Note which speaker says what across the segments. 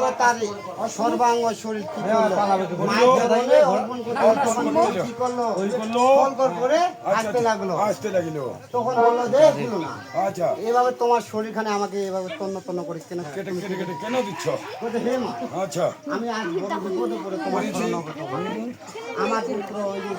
Speaker 1: এবার তার সর্বাঙ্গ শরীর কি করলো কি করলো কল করে আসতে লাগলো তখন বললো দেখলো না
Speaker 2: আচ্ছা
Speaker 1: এভাবে তোমার শরীরখানে আমাকে এভাবে তন্ন তন্ন করে কেন
Speaker 2: কেটে কেটে কেটে কেন দিচ্ছ
Speaker 1: হে মা
Speaker 2: আচ্ছা
Speaker 1: আমি আজ বড় বিপদে পড়ে তোমার শরণাগত হলাম। আমার পুত্র ওই যে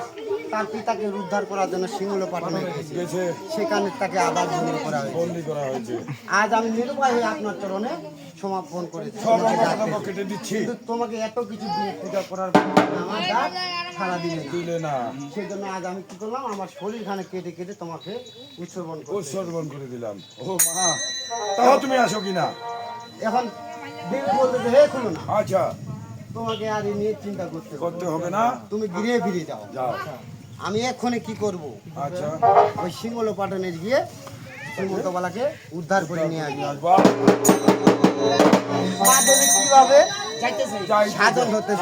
Speaker 1: তার পিতাকে উদ্ধার করার জন্য সিংহল পাঠানো
Speaker 2: গেছে
Speaker 1: সেখানে তাকে আবার বন্দি করা হয়েছে
Speaker 2: বন্দি করা হয়েছে
Speaker 1: আজ আমি নিরুপায় হয়ে আপনার চরণে সমাপন করেছি
Speaker 2: সব আমার কেটে দিচ্ছি
Speaker 1: কিন্তু তোমাকে এত কিছু দিয়ে পূজা করার পর আমার ডাক সারা
Speaker 2: দিলে না
Speaker 1: সেই জন্য আজ আমি কি করলাম আমার শরীরখানে কেটে কেটে তোমাকে উৎসর্গণ করছি
Speaker 2: উৎসর্গণ করে দিলাম ও মা তাও তুমি আসো কিনা
Speaker 1: এখন দেবী বলতে যে হে খুলো না
Speaker 2: আচ্ছা
Speaker 1: তোমাকে আর এই নিয়ে চিন্তা
Speaker 2: করতে হবে না
Speaker 1: তুমি গিরে ফিরে যাও
Speaker 2: যাও
Speaker 1: আমি এক্ষণে কি করব
Speaker 2: আচ্ছা
Speaker 1: ওই সিংহল পাটনে গিয়ে শ্রীমন্তবালাকে উদ্ধার করে নিয়ে আসবো
Speaker 2: বাহ
Speaker 1: মা দেবী কিভাবে
Speaker 2: যাই
Speaker 1: সাধন হতে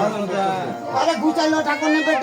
Speaker 1: আরে গুচাইলো ঠাকুর নেবে